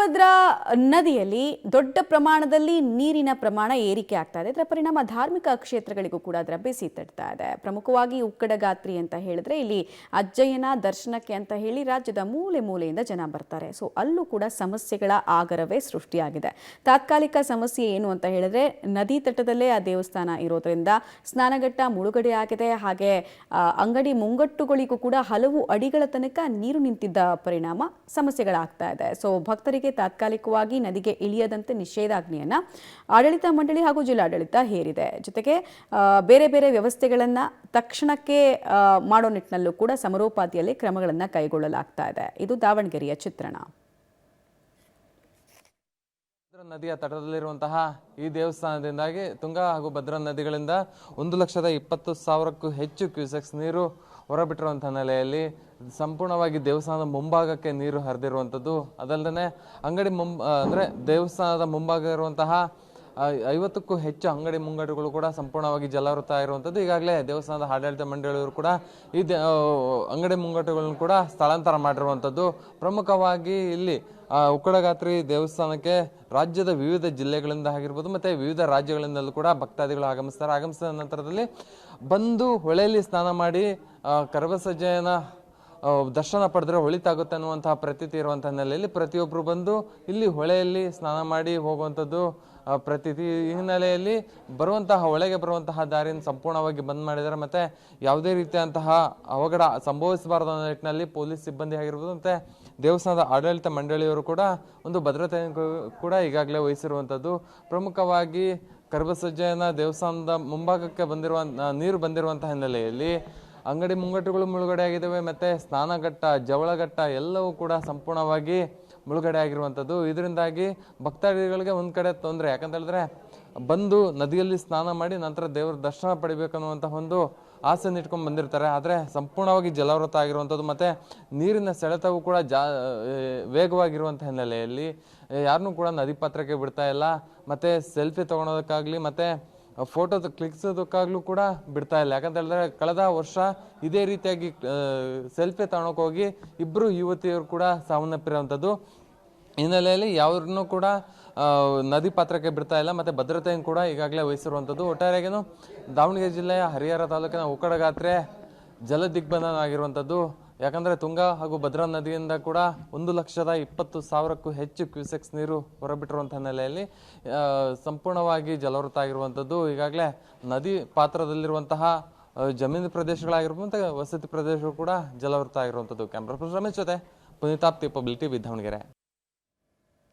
ತುಂಗಭದ್ರಾ ನದಿಯಲ್ಲಿ ದೊಡ್ಡ ಪ್ರಮಾಣದಲ್ಲಿ ನೀರಿನ ಪ್ರಮಾಣ ಏರಿಕೆ ಆಗ್ತಾ ಇದೆ. ಇದರ ಪರಿಣಾಮ ಧಾರ್ಮಿಕ ಕ್ಷೇತ್ರಗಳಿಗೂ ಕೂಡ ಅದರ ಬೆಸಿ ತಟ್ತಾ ಇದೆ. ಪ್ರಮುಖವಾಗಿ ಉಕ್ಕಡಗಾತ್ರಿ ಅಂತ ಹೇಳಿದ್ರೆ ಇಲ್ಲಿ ಅಜ್ಜಯ್ಯನ ದರ್ಶನಕ್ಕೆ ಅಂತ ಹೇಳಿ ರಾಜ್ಯದ ಮೂಲೆ ಮೂಲೆಯಿಂದ ಜನ ಬರ್ತಾರೆ. ಸೊ ಅಲ್ಲೂ ಕೂಡ ಸಮಸ್ಯೆಗಳ ಆಗರವೇ ಸೃಷ್ಟಿಯಾಗಿದೆ. ತಾತ್ಕಾಲಿಕ ಸಮಸ್ಯೆ ಏನು ಅಂತ ಹೇಳಿದ್ರೆ ನದಿ ತಟದಲ್ಲೇ ಆ ದೇವಸ್ಥಾನ ಇರೋದ್ರಿಂದ ಸ್ನಾನಘಟ್ಟ ಮುಳುಗಡೆ ಆಗಿದೆ. ಹಾಗೆ ಅಂಗಡಿ ಮುಂಗಟ್ಟುಗಳಿಗೂ ಕೂಡ ಹಲವು ಅಡಿಗಳ ತನಕ ನೀರು ನಿಂತಿದ್ದ ಪರಿಣಾಮ ಸಮಸ್ಯೆಗಳಾಗ್ತಾ ಇದೆ. ಸೊ ಭಕ್ತರಿಗೆ ತಾತ್ಕಾಲಿಕವಾಗಿ ನದಿಗೆ ಇಳಿಯದಂತೆ ನಿಷೇಧಾಜ್ಞೆಯನ್ನ ಆಡಳಿತ ಮಂಡಳಿ ಹಾಗೂ ಜಿಲ್ಲಾಡಳಿತ ಹೇರಿದೆ. ಜೊತೆಗೆ ಬೇರೆ ಬೇರೆ ವ್ಯವಸ್ಥೆಗಳನ್ನ ತಕ್ಷಣಕ್ಕೆ ಮಾಡೋ ನಿಟ್ಟಿನಲ್ಲೂ ಕೂಡ ಸಮರೋಪಾದಿಯಲ್ಲಿ ಕ್ರಮಗಳನ್ನು ಕೈಗೊಳ್ಳಲಾಗ್ತಾ ಇದೆ. ಇದು ದಾವಣಗೆರೆಯ ಚಿತ್ರಣ. ನದಿಯ ತಟದಲ್ಲಿರುವಂತಹ ಈ ದೇವಸ್ಥಾನದಿಂದಾಗಿ ತುಂಗಾ ಹಾಗೂ ಭದ್ರಾ ನದಿಗಳಿಂದ 1,20,000ಕ್ಕೂ ಹೆಚ್ಚು ಕ್ಯೂಸೆಕ್ಸ್ ನೀರು ಹೊರಬಿಟ್ಟಿರುವಂತಹ ನೆಲೆಯಲ್ಲಿ ಸಂಪೂರ್ಣವಾಗಿ ದೇವಸ್ಥಾನದ ಮುಂಭಾಗಕ್ಕೆ ನೀರು ಹರಿದಿರುವಂಥದ್ದು. ಅದಲ್ಲದೆ ಅಂಗಡಿ ಅಂದರೆ ದೇವಸ್ಥಾನದ ಮುಂಭಾಗ ಇರುವಂತಹ 50ಕ್ಕೂ ಹೆಚ್ಚು ಅಂಗಡಿ ಮುಂಗಟ್ಟುಗಳು ಕೂಡ ಸಂಪೂರ್ಣವಾಗಿ ಜಲಾವೃತ ಇರುವಂಥದ್ದು. ಈಗಾಗಲೇ ದೇವಸ್ಥಾನದ ಆಡಳಿತ ಮಂಡಳಿಯವರು ಕೂಡ ಈ ಅಂಗಡಿ ಮುಂಗಟ್ಟುಗಳನ್ನು ಕೂಡ ಸ್ಥಳಾಂತರ ಮಾಡಿರುವಂಥದ್ದು. ಪ್ರಮುಖವಾಗಿ ಇಲ್ಲಿ ಉಕ್ಕಡಗಾತ್ರಿ ದೇವಸ್ಥಾನಕ್ಕೆ ರಾಜ್ಯದ ವಿವಿಧ ಜಿಲ್ಲೆಗಳಿಂದ ಆಗಿರ್ಬೋದು ಮತ್ತು ವಿವಿಧ ರಾಜ್ಯಗಳಿಂದಲೂ ಕೂಡ ಭಕ್ತಾದಿಗಳು ಆಗಮಿಸ್ತಾರೆ. ಆಗಮಿಸಿದ ನಂತರದಲ್ಲಿ ಬಂದು ಹೊಳೆಯಲ್ಲಿ ಸ್ನಾನ ಮಾಡಿ ಕರಬಸಜ್ಜಯನ ದರ್ಶನ ಪಡೆದ್ರೆ ಒಳಿತಾಗುತ್ತೆ ಅನ್ನುವಂತಹ ಪ್ರತೀತಿ ಇರುವಂತಹ ನೆಲೆಯಲ್ಲಿ ಪ್ರತಿಯೊಬ್ಬರು ಬಂದು ಇಲ್ಲಿ ಹೊಳೆಯಲ್ಲಿ ಸ್ನಾನ ಮಾಡಿ ಹೋಗುವಂಥದ್ದು ಪ್ರತೀತಿ. ಈ ಹಿನ್ನೆಲೆಯಲ್ಲಿ ಹೊಳೆಗೆ ಬರುವಂತಹ ದಾರಿಯನ್ನು ಸಂಪೂರ್ಣವಾಗಿ ಬಂದ್ ಮಾಡಿದ್ದಾರೆ. ಮತ್ತೆ ಯಾವುದೇ ರೀತಿಯಂತಹ ಅವಘಡ ಸಂಭವಿಸಬಾರದು ಅನ್ನೋ ನಿಟ್ಟಿನಲ್ಲಿ ಪೊಲೀಸ್ ಸಿಬ್ಬಂದಿ ಆಗಿರ್ಬೋದು ಮತ್ತೆ ದೇವಸ್ಥಾನದ ಆಡಳಿತ ಮಂಡಳಿಯವರು ಕೂಡ ಒಂದು ಭದ್ರತೆಯನ್ನು ಕೂಡ ಈಗಾಗಲೇ ವಹಿಸಿರುವಂಥದ್ದು. ಪ್ರಮುಖವಾಗಿ ಕರಬಸಜ್ಜಯನ ದೇವಸ್ಥಾನದ ಮುಂಭಾಗಕ್ಕೆ ನೀರು ಬಂದಿರುವಂತಹ ಹಿನ್ನೆಲೆಯಲ್ಲಿ ಅಂಗಡಿ ಮುಂಗಟ್ಟುಗಳು ಮುಳುಗಡೆ ಆಗಿದ್ದಾವೆ. ಮತ್ತೆ ಸ್ನಾನಘಟ್ಟ, ಜವಳಘಟ್ಟ ಎಲ್ಲವೂ ಕೂಡ ಸಂಪೂರ್ಣವಾಗಿ ಮುಳುಗಡೆ ಆಗಿರುವಂಥದ್ದು. ಇದರಿಂದಾಗಿ ಭಕ್ತಾದಿಗಳಿಗೆ ಒಂದ್ ಕಡೆ ತೊಂದರೆ. ಯಾಕಂತ ಹೇಳಿದ್ರೆ ಬಂದು ನದಿಯಲ್ಲಿ ಸ್ನಾನ ಮಾಡಿ ನಂತರ ದೇವರ ದರ್ಶನ ಪಡಿಬೇಕನ್ನುವಂತಹ ಒಂದು ಆಸೆ ಇಟ್ಕೊಂಡು ಬಂದಿರ್ತಾರೆ. ಆದರೆ ಸಂಪೂರ್ಣವಾಗಿ ಜಲಾವೃತ ಆಗಿರುವಂಥದ್ದು ಮತ್ತೆ ನೀರಿನ ಸೆಳೆತವು ಕೂಡ ವೇಗವಾಗಿರುವಂಥ ಹಿನ್ನೆಲೆಯಲ್ಲಿ ಯಾರನ್ನೂ ಕೂಡ ನದಿ ಪಾತ್ರಕ್ಕೆ ಬಿಡ್ತಾ ಇಲ್ಲ. ಮತ್ತೆ ಸೆಲ್ಫಿ ತಗೊಳೋದಕ್ಕಾಗ್ಲಿ ಮತ್ತೆ ಫೋಟೋ ಕ್ಲಿಕ್ಸೋದಕ್ಕಾಗ್ಲೂ ಕೂಡ ಬಿಡ್ತಾ ಇಲ್ಲ. ಯಾಕಂತ ಹೇಳಿದ್ರೆ ಕಳೆದ ವರ್ಷ ಇದೇ ರೀತಿಯಾಗಿ ಸೆಲ್ಫಿ ತಗೊಳಕ್ ಹೋಗಿ 2 ಯುವತಿಯರು ಕೂಡ ಸಾವನ್ನಪ್ಪಿರುವಂಥದ್ದು. ಹಿನ್ನೆಲೆಯಲ್ಲಿ ಯಾರನ್ನೂ ಕೂಡ ನದಿ ಪಾತ್ರಕ್ಕೆ ಬಿಡ್ತಾ ಇಲ್ಲ. ಮತ್ತೆ ಭದ್ರತೆಯನ್ನು ಕೂಡ ಈಗಾಗಲೇ ವಹಿಸಿರುವಂಥದ್ದು. ಒಟ್ಟಾರೆಯಾಗೇನು ದಾವಣಗೆರೆ ಜಿಲ್ಲೆಯ ಹರಿಹರ ತಾಲೂಕಿನ ಉಕ್ಕಡಗಾತ್ರೆ ಜಲ ದಿಗ್ಬಂಧನ ಆಗಿರುವಂಥದ್ದು. ಯಾಕಂದ್ರೆ ತುಂಗಾ ಹಾಗೂ ಭದ್ರಾ ನದಿಯಿಂದ ಕೂಡ 1,20,000ಕ್ಕೂ ಹೆಚ್ಚು ಕ್ಯೂಸೆಕ್ಸ್ ನೀರು ಹೊರಬಿಟ್ಟಿರುವಂತಹ ನೆಲೆಯಲ್ಲಿ ಸಂಪೂರ್ಣವಾಗಿ ಜಲಾವೃತ ಆಗಿರುವಂಥದ್ದು. ಈಗಾಗಲೇ ನದಿ ಪಾತ್ರದಲ್ಲಿರುವಂತಹ ಜಮೀನು ಪ್ರದೇಶಗಳಾಗಿರ್ಬೋದು ಮತ್ತೆ ವಸತಿ ಪ್ರದೇಶಗಳು ಕೂಡ ಜಲಾವೃತ ಆಗಿರುವಂಥದ್ದು. ಕ್ಯಾಮ್ರಾ ಪರ್ಸನ್ ರಮೇಶ್ ಜೊತೆ ಪುನೀತಾಪ್ತಿ, ಪಬ್ಲಿಕ್ ಟಿವಿ, ದಾವಣಗೆರೆ.